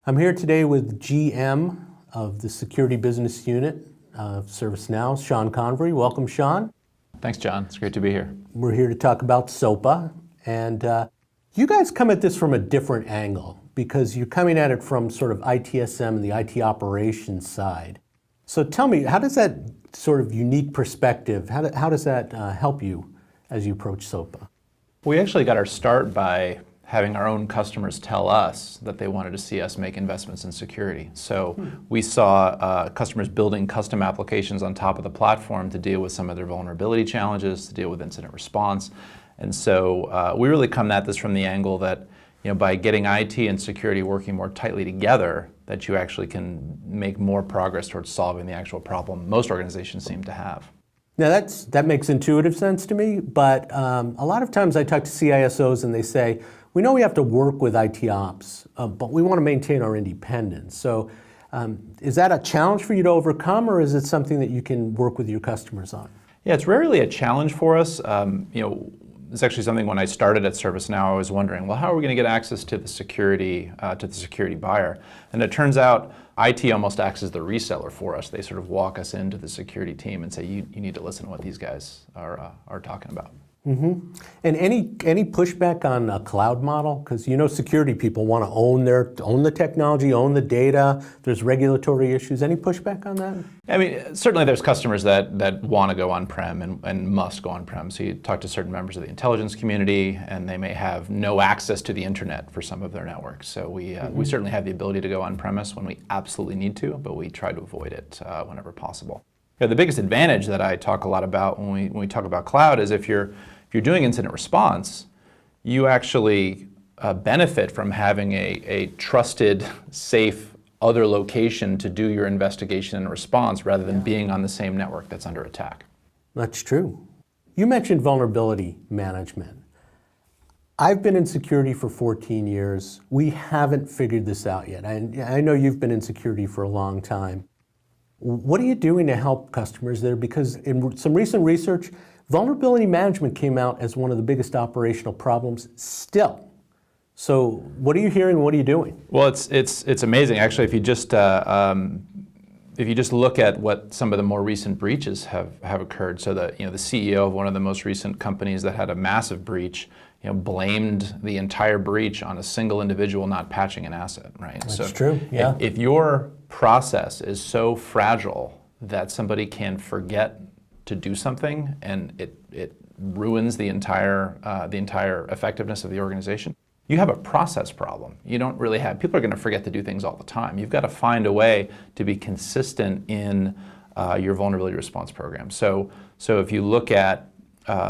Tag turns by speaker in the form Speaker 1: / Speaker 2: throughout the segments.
Speaker 1: I'm here today with GM of the Security Business Unit of ServiceNow, Sean Convery. Welcome, Sean.
Speaker 2: Thanks, John. It's great to be here.
Speaker 1: We're here to talk about SOAPA, and you guys come at this from a different angle because you're coming at it from sort of ITSM and the IT operations side. So tell me, how does that sort of unique perspective, how does that help you as you approach SOAPA?
Speaker 2: We actually got our start by having our own customers tell us that they wanted to see us make investments in security. So we saw customers building custom applications on top of the platform to deal with some of their vulnerability challenges, to deal with incident response. And so we really come at this from the angle that by getting IT and security working more tightly together, that you actually can make more progress towards solving the actual problem most organizations seem to have.
Speaker 1: Now that makes intuitive sense to me, but a lot of times I talk to CISOs and they say, we know we have to work with IT ops, but we want to maintain our independence. So is that a challenge for you to overcome, or is it something that you can work with your customers on?
Speaker 2: Yeah, it's rarely a challenge for us. It's actually something when I started at ServiceNow, I was wondering, well, how are we going to get access to the security buyer? And it turns out IT almost acts as the reseller for us. They sort of walk us into the security team and say, you need to listen to what these guys are talking about.
Speaker 1: Mm-hmm. And any pushback on a cloud model? Because security people want to own the technology, own the data. There's regulatory issues. Any pushback on that?
Speaker 2: I mean, certainly there's customers that want to go on-prem and must go on-prem. So you talk to certain members of the intelligence community, and they may have no access to the internet for some of their networks. So we certainly have the ability to go on-premise when we absolutely need to, but we try to avoid it whenever possible. The biggest advantage that I talk a lot about when we talk about cloud is if you're doing incident response, you actually benefit from having a trusted, safe other location to do your investigation and response rather than being on the same network that's under attack.
Speaker 1: That's true. You mentioned vulnerability management. I've been in security for 14 years. We haven't figured this out yet. I know you've been in security for a long time. What are you doing to help customers there? Because in some recent research, vulnerability management came out as one of the biggest operational problems still. So what are you hearing? What are you doing?
Speaker 2: Well, it's amazing. Actually, if you just look at what some of the more recent breaches have occurred, so the CEO of one of the most recent companies that had a massive breach, blamed the entire breach on a single individual not patching an asset, right?
Speaker 1: That's true, yeah.
Speaker 2: If your process is so fragile that somebody can forget to do something and it ruins the entire effectiveness of the organization, you have a process problem. You don't really have, people are going to forget to do things all the time. You've got to find a way to be consistent in your vulnerability response program. So if you look at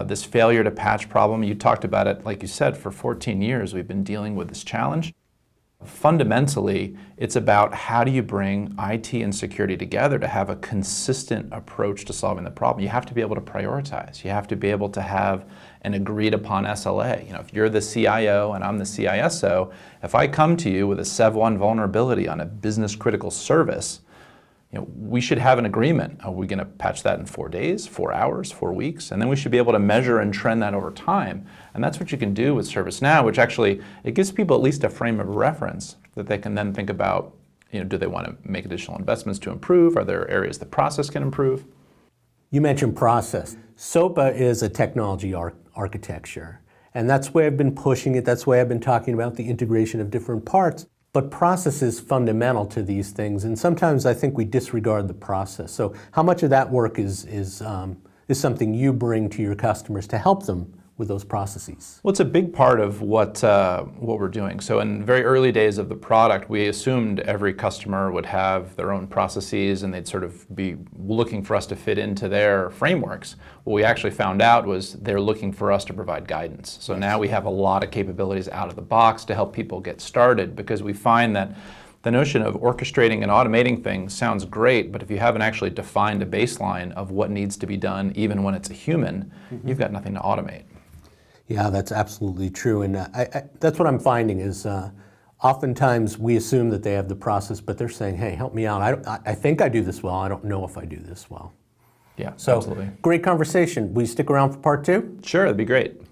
Speaker 2: this failure to patch problem, you talked about it, like you said, for 14 years we've been dealing with this challenge. Fundamentally, it's about how do you bring IT and security together to have a consistent approach to solving the problem. You have to be able to prioritize. You have to be able to have an agreed upon SLA. If you're the CIO and I'm the CISO, if I come to you with a Sev1 vulnerability on a business critical service, we should have an agreement. Are we going to patch that in 4 days, 4 hours, 4 weeks? And then we should be able to measure and trend that over time. And that's what you can do with ServiceNow, which actually, it gives people at least a frame of reference that they can then think about, do they want to make additional investments to improve? Are there areas the process can improve?
Speaker 1: You mentioned process. SOAPA is a technology architecture. And that's why I've been pushing it. That's why I've been talking about the integration of different parts. But process is fundamental to these things, and sometimes I think we disregard the process. So how much of that work is something you bring to your customers to help them with those processes?
Speaker 2: Well, it's a big part of what we're doing. So in very early days of the product, we assumed every customer would have their own processes and they'd sort of be looking for us to fit into their frameworks. What we actually found out was they're looking for us to provide guidance. So now we have a lot of capabilities out of the box to help people get started, because we find that the notion of orchestrating and automating things sounds great, but if you haven't actually defined a baseline of what needs to be done, even when it's a human, you've got nothing to automate.
Speaker 1: Yeah, that's absolutely true. And that's what I'm finding is oftentimes we assume that they have the process, but they're saying, hey, help me out. I think I do this well. I don't know if I do this well.
Speaker 2: Yeah,
Speaker 1: so,
Speaker 2: absolutely.
Speaker 1: Great conversation. Will you stick around for part 2?
Speaker 2: Sure, that'd be great.